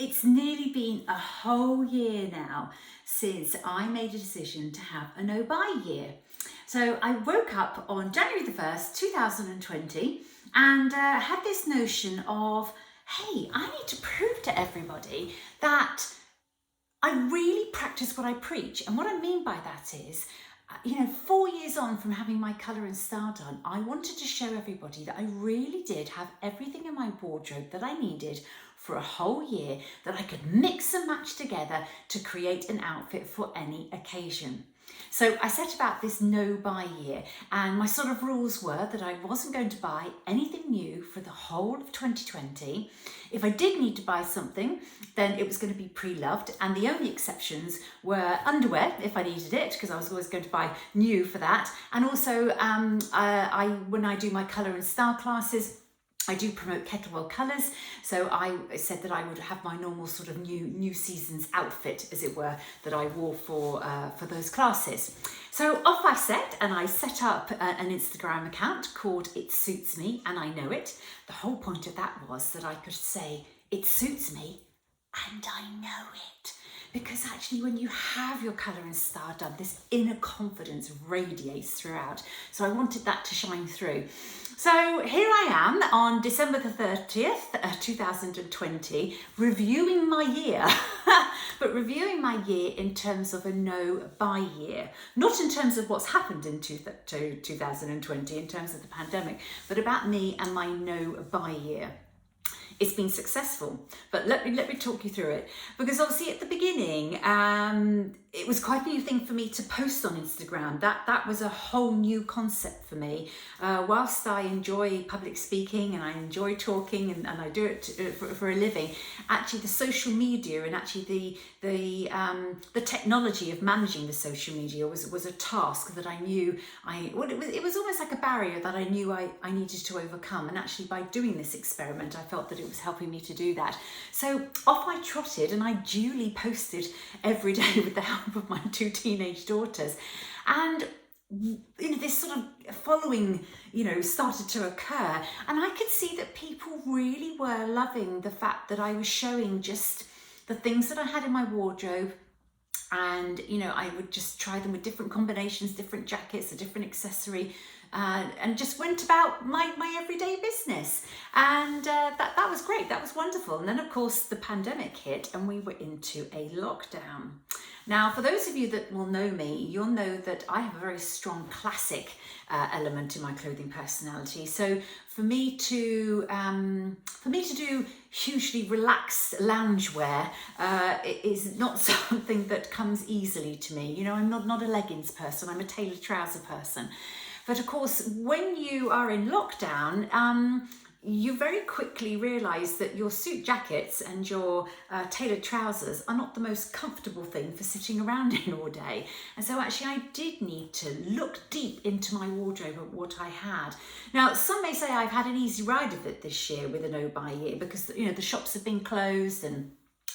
It's nearly been a whole year now since I made a decision to have a no buy year. So I woke up on January the 1st, 2020, and had this notion of, hey, I need to prove to everybody that I really practice what I preach. And what I mean by that is, 4 years on from having my colour and style done, I wanted to show everybody that I really did have everything in my wardrobe that I needed for a whole year, that I could mix and match together to create an outfit for any occasion. So I set about this no buy year, and my sort of rules were that I wasn't going to buy anything new for the whole of 2020. If I did need to buy something, then it was going to be pre-loved, and the only exceptions were underwear if I needed it, because I was always going to buy new for that. And also when I do my colour and style classes, I do promote Kettlewell colours, so I said that I would have my normal sort of new season's outfit, as it were, that I wore for those classes. So off I set, and I set up an Instagram account called It Suits Me and I Know It. The whole point of that was that I could say, it suits me and I know it. Because actually when you have your colour and style done, this inner confidence radiates throughout. So I wanted that to shine through. So here I am on December the 30th, 2020, reviewing my year, but reviewing my year in terms of a no-buy year. Not in terms of what's happened in 2020, in terms of the pandemic, but about me and my no-buy year. It's been successful, but let me talk you through it, because obviously at the beginning it was quite a new thing for me to post on Instagram. That was a whole new concept for me. Whilst I enjoy public speaking and I enjoy talking and I do it for a living, actually the social media and actually the technology of managing the social media was a task that I knew it was almost like a barrier that I knew I needed to overcome. And actually by doing this experiment, I felt that it was helping me to do that. So off I trotted, and I duly posted every day with the help of my two teenage daughters. And this sort of following started to occur, and I could see that people really were loving the fact that I was showing just the things that I had in my wardrobe. And I would just try them with different combinations, different jackets, a different accessory, and just went about my everyday business. And that was great. That was wonderful. And then of course the pandemic hit and we were into a lockdown. Now, for those of you that will know me, you'll know that I have a very strong classic element in my clothing personality. So for me to do hugely relaxed loungewear is not something that comes easily to me. I'm not a leggings person. I'm a tailored trouser person. But of course, when you are in lockdown, you very quickly realise that your suit jackets and your tailored trousers are not the most comfortable thing for sitting around in all day. And so actually I did need to look deep into my wardrobe at what I had. Now, some may say I've had an easy ride of it this year with a no-buy year, because the shops have been closed and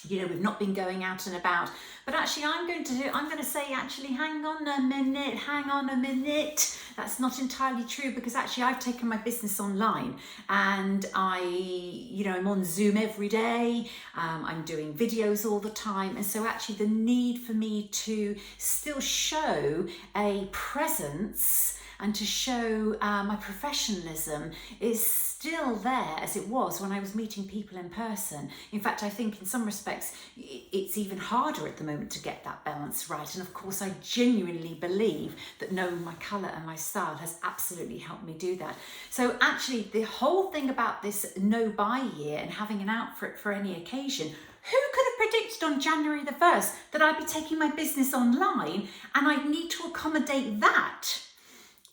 we've not been going out and about. But actually I'm going to say, actually, hang on a minute. That's not entirely true, because actually I've taken my business online, and I'm on Zoom every day. I'm doing videos all the time. And so actually the need for me to still show a presence and to show my professionalism is still there as it was when I was meeting people in person. In fact, I think in some respects it's even harder at the moment to get that balance right. And of course, I genuinely believe that knowing my colour and my style has absolutely helped me do that. So actually, the whole thing about this no-buy year and having an outfit for any occasion, who could have predicted on January the 1st that I'd be taking my business online and I'd need to accommodate that?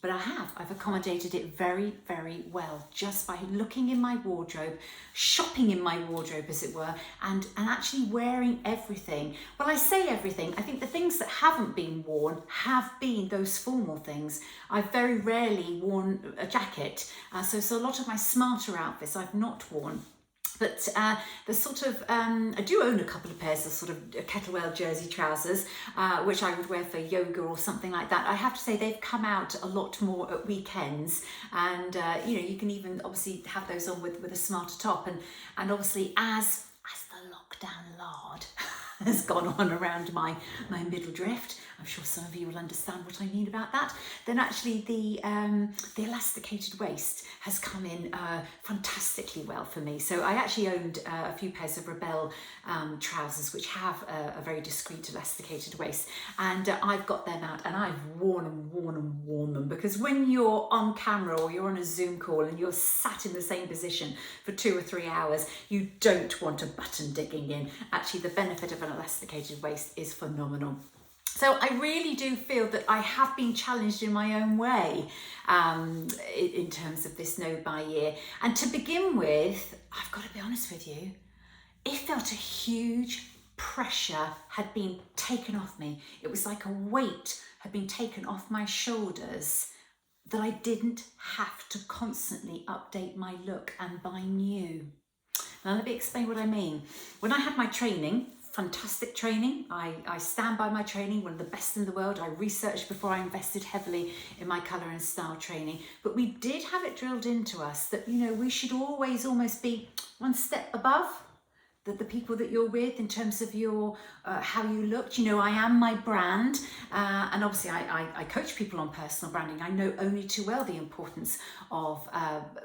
But I've accommodated it very, very well, just by looking in my wardrobe, shopping in my wardrobe, as it were, and actually wearing everything. Well, I say everything. I think the things that haven't been worn have been those formal things. I've very rarely worn a jacket, so a lot of my smarter outfits I've not worn. But the sort of, I do own a couple of pairs of sort of Kettlewell jersey trousers, which I would wear for yoga or something like that. I have to say they've come out a lot more at weekends, and you can even obviously have those on with a smarter top, and obviously as the lockdown lard has gone on around my middle drift. I'm sure some of you will understand what I mean about that. Then actually the elasticated waist has come in fantastically well for me. So I actually owned a few pairs of Rebelle trousers which have a very discreet elasticated waist, and I've got them out and I've worn them, because when you're on camera or you're on a Zoom call and you're sat in the same position for 2 or 3 hours, you don't want a button digging in. Actually, the benefit of an elasticated waist is phenomenal. So I really do feel that I have been challenged in my own way in terms of this no buy year. And to begin with, I've got to be honest with you, it felt a huge pressure had been taken off me. It was like a weight had been taken off my shoulders, that I didn't have to constantly update my look and buy new. Now let me explain what I mean. When I had my training, fantastic training, I stand by my training, one of the best in the world. I researched before I invested heavily in my colour and style training, but we did have it drilled into us that, you know, we should always almost be one step above the people that you're with in terms of your how you looked. You know, I am my brand, and obviously I coach people on personal branding. I know only too well the importance of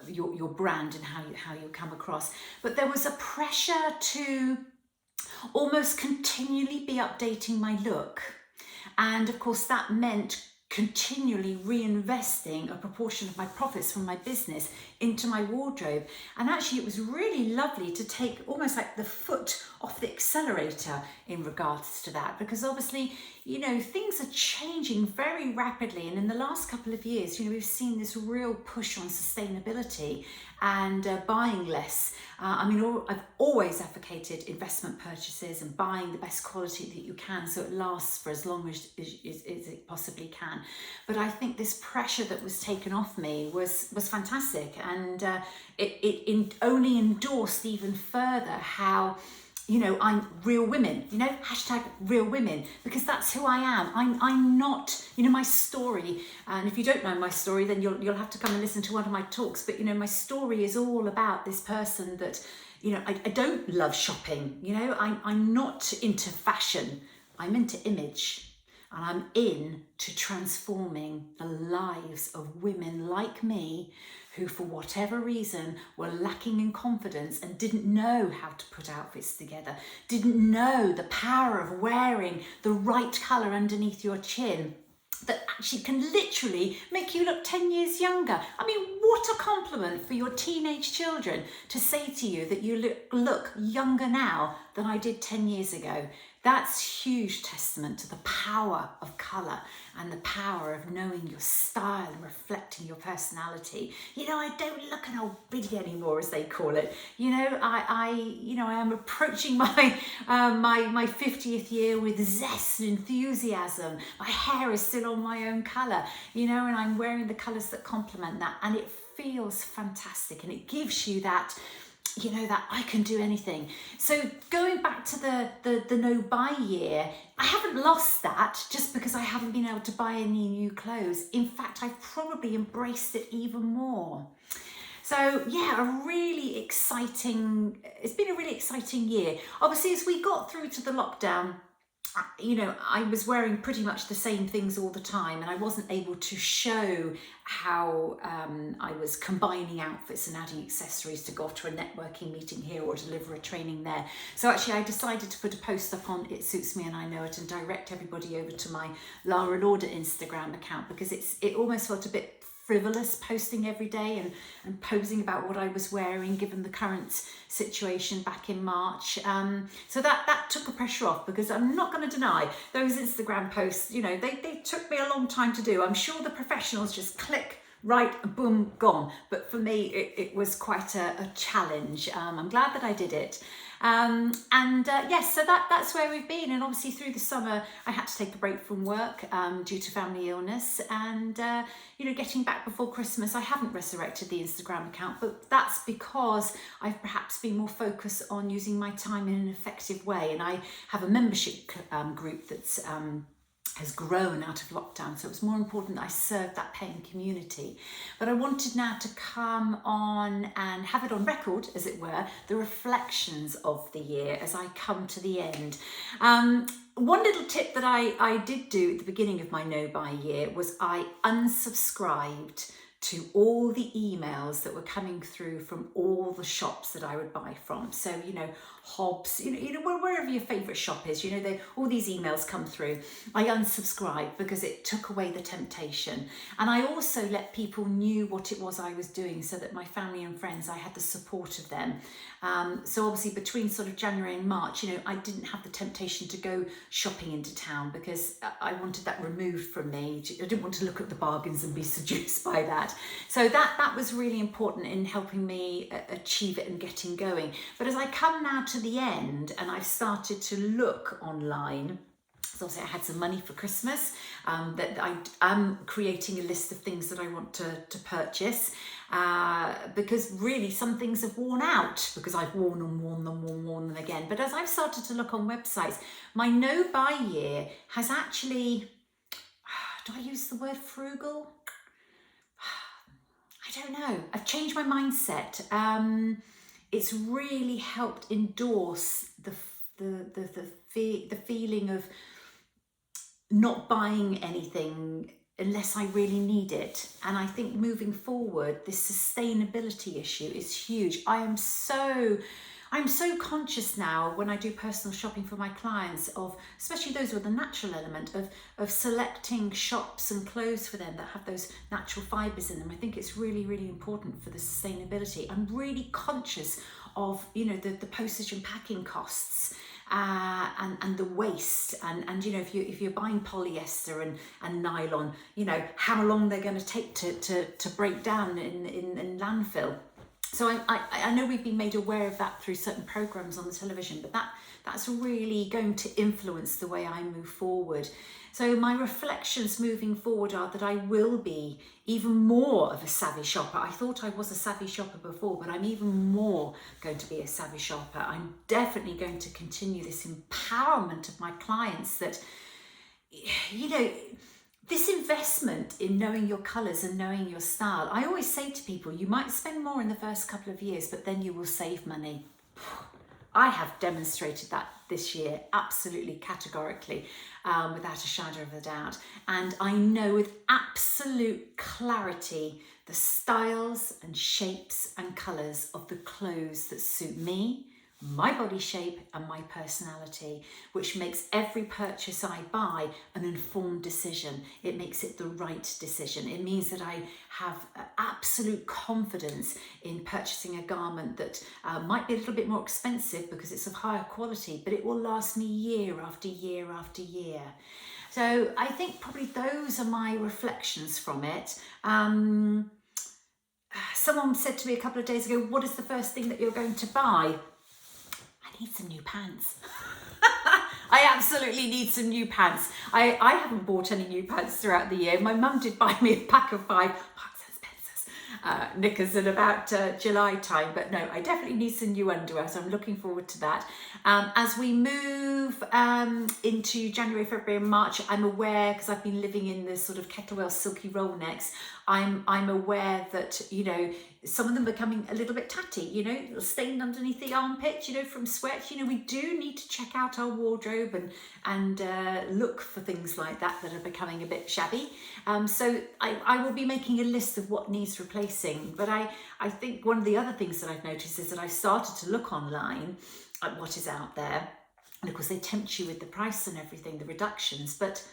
your brand and how you come across. But there was a pressure to almost continually be updating my look, and of course that meant continually reinvesting a proportion of my profits from my business into my wardrobe. And actually it was really lovely to take almost like the foot off the accelerator in regards to that, because obviously, you know, things are changing very rapidly, and in the last couple of years, you know, we've seen this real push on sustainability and buying less. I mean, I've always advocated investment purchases and buying the best quality that you can so it lasts for as long as it possibly can. But I think this pressure that was taken off me was fantastic, and it only endorsed even further how, you know, I'm real women, you know, hashtag real women, because that's who I am. I'm not, you know, my story, and if you don't know my story, then you'll have to come and listen to one of my talks, but you know, my story is all about this person that, you know, I don't love shopping, you know, I'm not into fashion, I'm into image, and I'm into transforming the lives of women like me who, for whatever reason, were lacking in confidence and didn't know how to put outfits together, didn't know the power of wearing the right colour underneath your chin, that actually can literally make you look 10 years younger. I mean, what a compliment for your teenage children to say to you that you look younger now than I did 10 years ago. That's huge testament to the power of colour and the power of knowing your style and reflecting your personality. You know, I don't look an old biddy anymore, as they call it. You know, I am approaching my my 50th year with zest and enthusiasm. My hair is still on my own colour, you know, and I'm wearing the colours that complement that, and it feels fantastic, and it gives you that, you know, that I can do anything. So going back to the no buy year, I haven't lost that just because I haven't been able to buy any new clothes. In fact, I've probably embraced it even more. So yeah, it's been a really exciting year. Obviously, as we got through to the lockdown, you know, I was wearing pretty much the same things all the time, and I wasn't able to show how I was combining outfits and adding accessories to go off to a networking meeting here or deliver a training there. So actually I decided to put a post up on It Suits Me and I Know It and direct everybody over to my Lara Lauder Instagram account, because it almost felt a bit frivolous posting every day and posing about what I was wearing given the current situation back in March. So that took the pressure off, because I'm not going to deny those Instagram posts, you know, they took me a long time to do. I'm sure the professionals just click, right, boom, gone. But for me, it was quite a challenge. I'm glad that I did it. Yes, so that's where we've been. And obviously through the summer, I had to take a break from work due to family illness. And, you know, getting back before Christmas, I haven't resurrected the Instagram account, but that's because I've perhaps been more focused on using my time in an effective way. And I have a membership group that's has grown out of lockdown, so it was more important that I served that paying community. But I wanted now to come on and have it on record, as it were, the reflections of the year as I come to the end. One little tip that I did do at the beginning of my no buy year was I unsubscribed to all the emails that were coming through from all the shops that I would buy from. So, Hobbs, wherever your favourite shop is, all these emails come through. I unsubscribed because it took away the temptation. And I also let people knew what it was I was doing, so that my family and friends, I had the support of them. So obviously between sort of January and March, I didn't have the temptation to go shopping into town because I wanted that removed from me. I didn't want to look at the bargains and be seduced by that. So that was really important in helping me achieve it and getting going. But as I come now to the end and I've started to look online, so obviously I had some money for Christmas, that I am creating a list of things that I want to purchase, because really some things have worn out because I've worn them again. But as I've started to look on websites, my no buy year has actually, do I use the word frugal? I don't know. I've changed my mindset. It's really helped endorse the feeling of not buying anything unless I really need it. And I think moving forward, this sustainability issue is huge. I'm so conscious now when I do personal shopping for my clients of, especially those with a natural element, of selecting shops and clothes for them that have those natural fibres in them. I think it's really, really important for the sustainability. I'm really conscious of, the postage and packing costs. And the waste, and if you're buying polyester and nylon, how long they're going to take to break down in landfill. So I know we've been made aware of that through certain programs on the television, but that's really going to influence the way I move forward. So my reflections moving forward are that I will be even more of a savvy shopper. I thought I was a savvy shopper before, but I'm even more going to be a savvy shopper. I'm definitely going to continue this empowerment of my clients that, this investment in knowing your colours and knowing your style. I always say to people, you might spend more in the first couple of years, but then you will save money. I have demonstrated that this year, absolutely categorically, without a shadow of a doubt. And I know with absolute clarity the styles and shapes and colours of the clothes that suit me, my body shape and my personality, which makes every purchase I buy an informed decision. It makes it the right decision. It means that I have absolute confidence in purchasing a garment that might be a little bit more expensive because it's of higher quality, but it will last me year after year after year. So I think probably those are my reflections from it. Someone said to me a couple of days ago, what is the first thing that you're going to buy? I need some new pants. I absolutely need some new pants. I haven't bought any new pants throughout the year. My mum did buy me a pack of 5 Marks and Spencer's knickers at about July time, but no, I definitely need some new underwear, so I'm looking forward to that. As we move into January, February and March, I'm aware, because I've been living in the sort of Kettlewell silky roll necks, I'm aware that, some of them are becoming a little bit tatty, stained underneath the armpit, from sweat. We do need to check out our wardrobe and look for things like that are becoming a bit shabby. So I will be making a list of what needs replacing. But I think one of the other things that I've noticed is that I've started to look online at what is out there. And of course, they tempt you with the price and everything, the reductions. But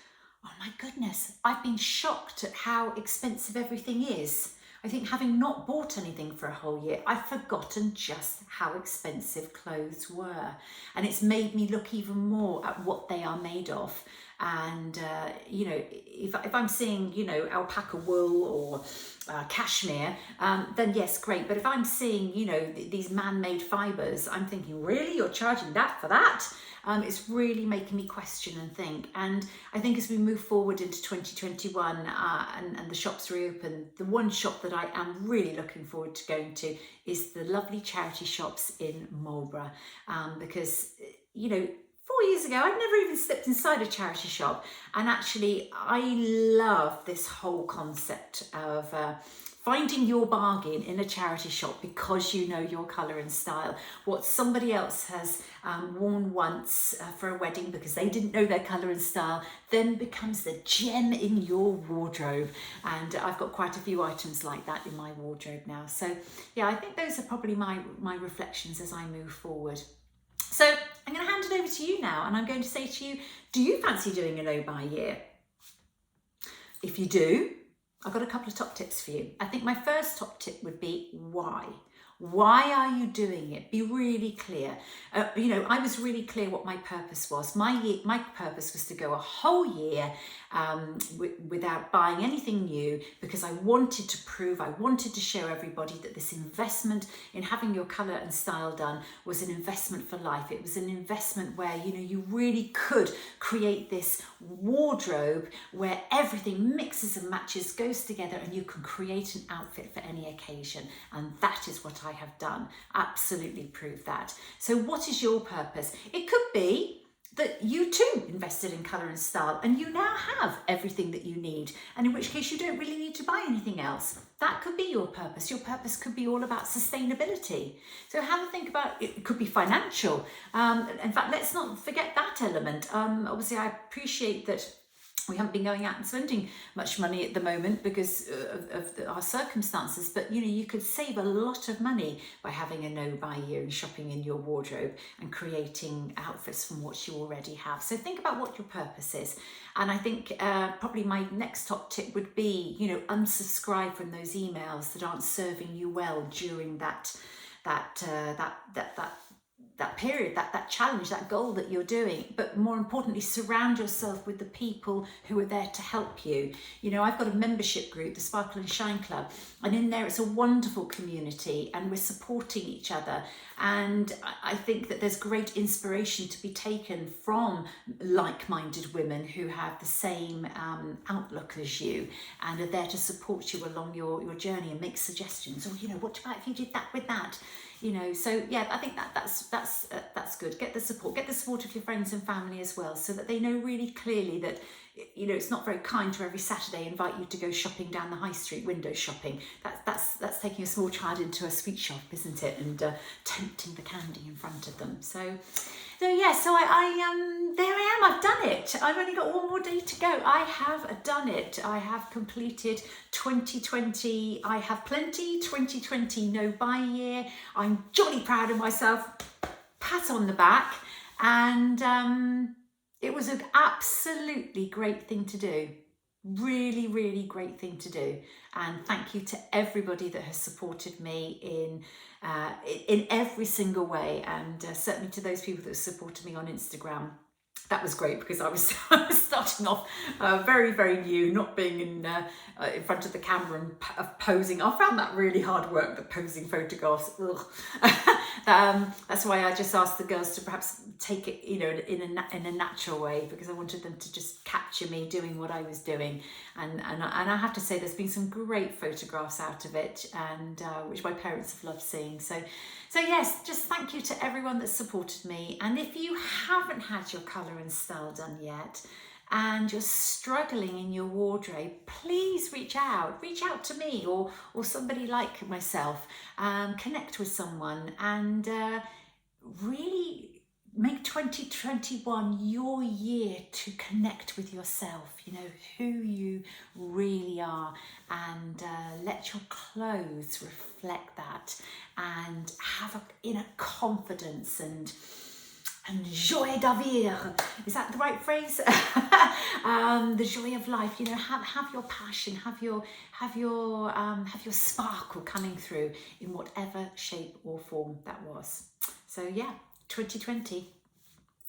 oh my goodness, I've been shocked at how expensive everything is. I think having not bought anything for a whole year, I've forgotten just how expensive clothes were. And it's made me look even more at what they are made of. And, if I'm seeing, alpaca wool or cashmere, then yes, great. But if I'm seeing, these man-made fibres, I'm thinking, really? You're charging that for that? It's really making me question and think. And I think as we move forward into 2021 and the shops reopen, the one shop that I am really looking forward to going to is the lovely charity shops in Marlborough. Because, 4 years ago, I'd never even stepped inside a charity shop. And actually, I love this whole concept of finding your bargain in a charity shop because you know your colour and style. What somebody else has worn once for a wedding because they didn't know their colour and style then becomes the gem in your wardrobe. And I've got quite a few items like that in my wardrobe now. So yeah, I think those are probably my reflections as I move forward. So I'm going to hand it over to you now, and I'm going to say to you, do you fancy doing a no-buy year? If you do, I've got a couple of top tips for you. I think my first top tip would be why. Why are you doing it? Be really clear. I was really clear what my purpose was. My purpose was to go a whole year without buying anything new, because I wanted to show everybody that this investment in having your colour and style done was an investment for life. It was an investment where, you really could create this wardrobe where everything mixes and matches, goes together, and you can create an outfit for any occasion. And that is what I have done. Absolutely prove that. So what is your purpose? It could be that you too invested in colour and style and you now have everything that you need, and in which case you don't really need to buy anything else. That could be your purpose. Your purpose could be all about sustainability. So have a think about it. It could be financial. In fact, let's not forget that element. Obviously, I appreciate that we haven't been going out and spending much money at the moment because of our circumstances, but you could save a lot of money by having a no-buy year and shopping in your wardrobe and creating outfits from what you already have. So think about what your purpose is. And I think probably my next top tip would be, unsubscribe from those emails that aren't serving you well during that period, that challenge, that goal that you're doing. But more importantly, surround yourself with the people who are there to help you. I've got a membership group, the Sparkle and Shine Club, and in there it's a wonderful community and we're supporting each other. And I think that there's great inspiration to be taken from like-minded women who have the same outlook as you and are there to support you along your journey and make suggestions. Or, what about if you did that with that? So yeah, I think that's good. Get the support of your friends and family as well, so that they know really clearly that it's not very kind to every Saturday invite you to go shopping down the high street, window shopping. That's taking a small child into a sweet shop, isn't it? And tempting the candy in front of them. So yeah, so I there I am. I've done it. I've only got one more day to go. I have done it. I have completed 2020. I have plenty 2020 no-buy year. I'm jolly proud of myself. Pat on the back. And it was an absolutely great thing to do. Really, really great thing to do. And thank you to everybody that has supported me in every single way, and certainly to those people that supported me on Instagram. That was great because I was starting off very, very new, not being in front of the camera and posing. I found that really hard work, the posing photographs. That's why I just asked the girls to perhaps take it, in a natural way, because I wanted them to just capture me doing what I was doing. And I have to say, there's been some great photographs out of it, and which my parents have loved seeing. So yes, just thank you to everyone that supported me. And if you haven't had your colour and style done yet, and you're struggling in your wardrobe, please reach out to me or somebody like myself. Connect with someone and really make 2021 your year to connect with yourself, who you really are, and let your clothes reflect that, and have inner confidence and joie de vivre. Is that the right phrase? The joy of life. Have your passion, have your sparkle coming through in whatever shape or form that was. So yeah, 2020,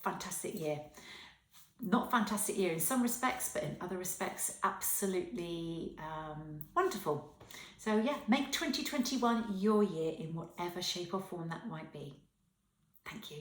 fantastic year. Not fantastic year in some respects, but in other respects, absolutely wonderful. So yeah, make 2021 your year in whatever shape or form that might be. Thank you.